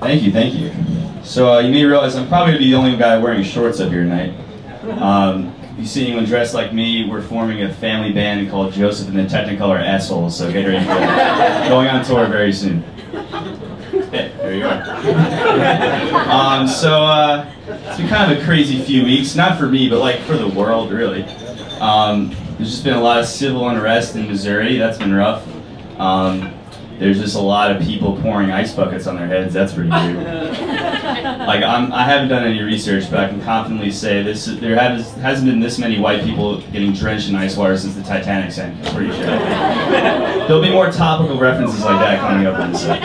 Thank you, thank you. So you may realize I'm probably going to be the only guy wearing shorts up here tonight. If you see anyone dressed like me, we're forming a family band called Joseph and the Technicolor Assholes, so get ready for it. Going on tour very soon. Yeah, there you are. It's been kind of a crazy few weeks, not for me, but like for the world, really. There's just been a lot of civil unrest in Missouri. That's been rough. There's just a lot of people pouring ice buckets on their heads. That's pretty weird. Like I haven't done any research, but I can confidently say there hasn't been this many white people getting drenched in ice water since the Titanic sank. I'm pretty sure. There'll be more topical references like that coming up in the set.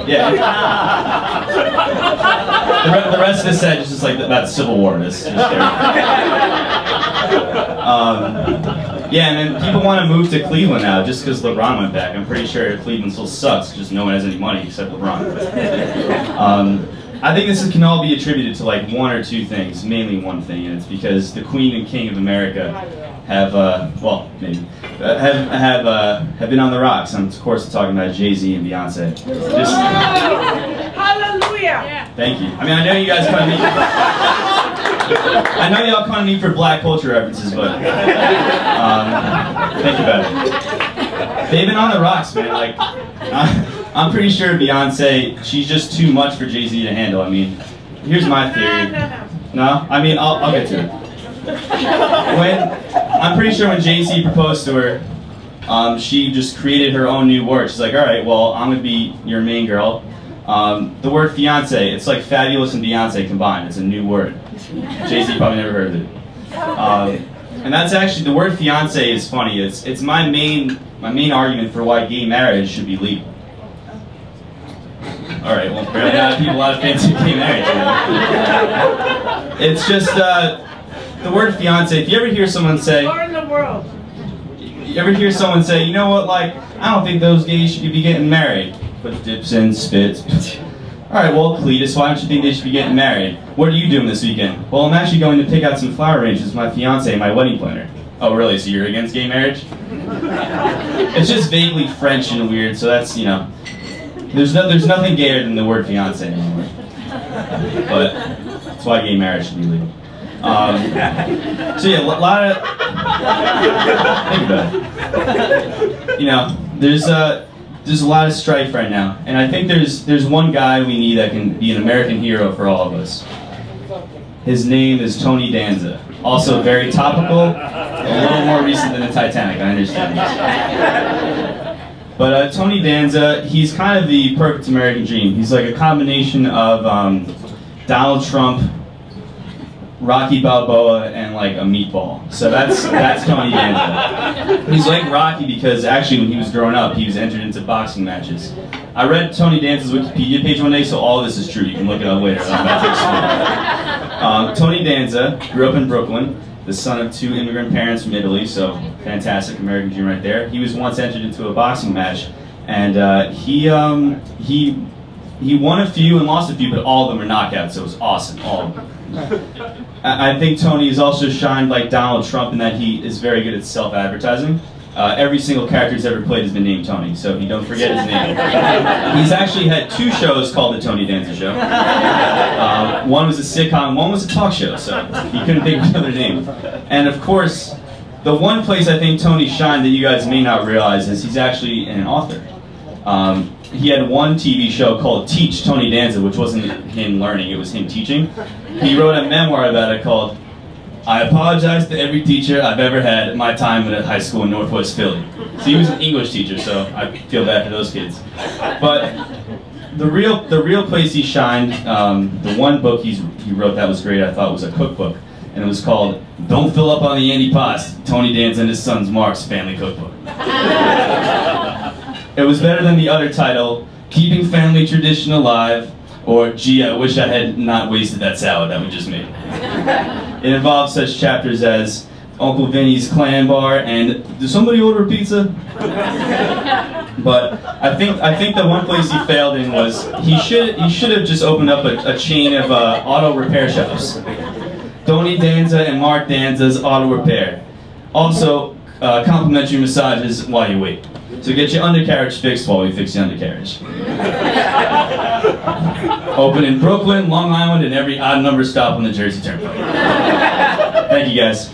Yeah. The rest of the set is just like about Civil War. It's just there. Yeah, and then people want to move to Cleveland now just because LeBron went back. I'm pretty sure Cleveland still sucks, just no one has any money except LeBron. I think this can all be attributed to like one or two things, mainly one thing, and it's because the Queen and King of America have, well, maybe, have been on the rocks. I'm, of course, talking about Jay-Z and Beyonce. Just, hallelujah! Thank you. I mean, I know you guys kind of need... I know y'all kind of need for black culture references, but think about it. They've been on the rocks, man. Like, I'm pretty sure Beyonce, she's just too much for Jay-Z to handle. I mean, here's my theory. No? I mean, I'll get to it. I'm pretty sure when Jay-Z proposed to her, she just created her own new word. She's like, all right, well, I'm gonna be your main girl. The word fiance, it's like fabulous and Beyonce combined. It's a new word. Jay-Z probably never heard of it. And that's actually, the word fiance is funny. It's my main argument for why gay marriage should be legal. Alright, well, a lot of fans who gay marriage. It's just, the word fiance, if you ever hear someone say, Where in the world? You ever hear someone say, you know what, like, I don't think those gays should be getting married. But dips in, spits. Alright, well, Cletus, why don't you think they should be getting married? What are you doing this weekend? Well, I'm actually going to pick out some flower arrangements with my fiance and my wedding planner. Oh, really? So you're against gay marriage? It's just vaguely French and weird, so that's, you know, there's nothing gayer than the word fiance anymore. But that's why gay marriage should be legal. So yeah, a lot of, think about it. You know, there's a lot of strife right now, and I think there's one guy we need that can be an American hero for all of us. His name is Tony Danza. Also very topical, a little more recent than the Titanic, I understand this. But Tony Danza, he's kind of the perfect American dream. He's like a combination of Donald Trump, Rocky Balboa, and like a meatball. So that's Tony Danza. He's like Rocky because actually when he was growing up, he was entered into boxing matches. I read Tony Danza's Wikipedia page one day, so all of this is true. You can look it up later. I'm about to explain. Tony Danza grew up in Brooklyn, the son of two immigrant parents from Italy, so fantastic American dream right there. He was once entered into a boxing match, and he won a few and lost a few, but all of them were knockouts, so it was awesome, all of them. I think Tony has also shined like Donald Trump in that he is very good at self-advertising. Every single character he's ever played has been named Tony, so if you don't forget his name. He's actually had two shows called The Tony Danza Show. One was a sitcom, one was a talk show, so he couldn't think of another name. And of course, the one place I think Tony shined that you guys may not realize is he's actually an author. He had one TV show called Teach Tony Danza, which wasn't him learning, it was him teaching. He wrote a memoir about it called I Apologize to Every Teacher I've Ever Had at My Time at a High School in Northwest Philly. So he was an English teacher, so I feel bad for those kids. But the real place he shined, the one book he wrote that was great, I thought, was a cookbook. And it was called Don't Fill Up on the Andy Pots, Tony Danza and His Son's Mark's Family Cookbook. It was better than the other title, Keeping Family Tradition Alive, or Gee, I Wish I Had Not Wasted That Salad That We Just Made. It involves such chapters as Uncle Vinny's Clam Bar and Did Somebody Order Pizza? But I think the one place he failed in was he should have just opened up a chain of auto repair shops. Tony Danza and Mark Danza's Auto Repair. Also, complimentary massages while you wait. So get your undercarriage fixed while we fix your undercarriage. Open in Brooklyn, Long Island, and every odd number stop on the Jersey Turnpike. Thank you guys.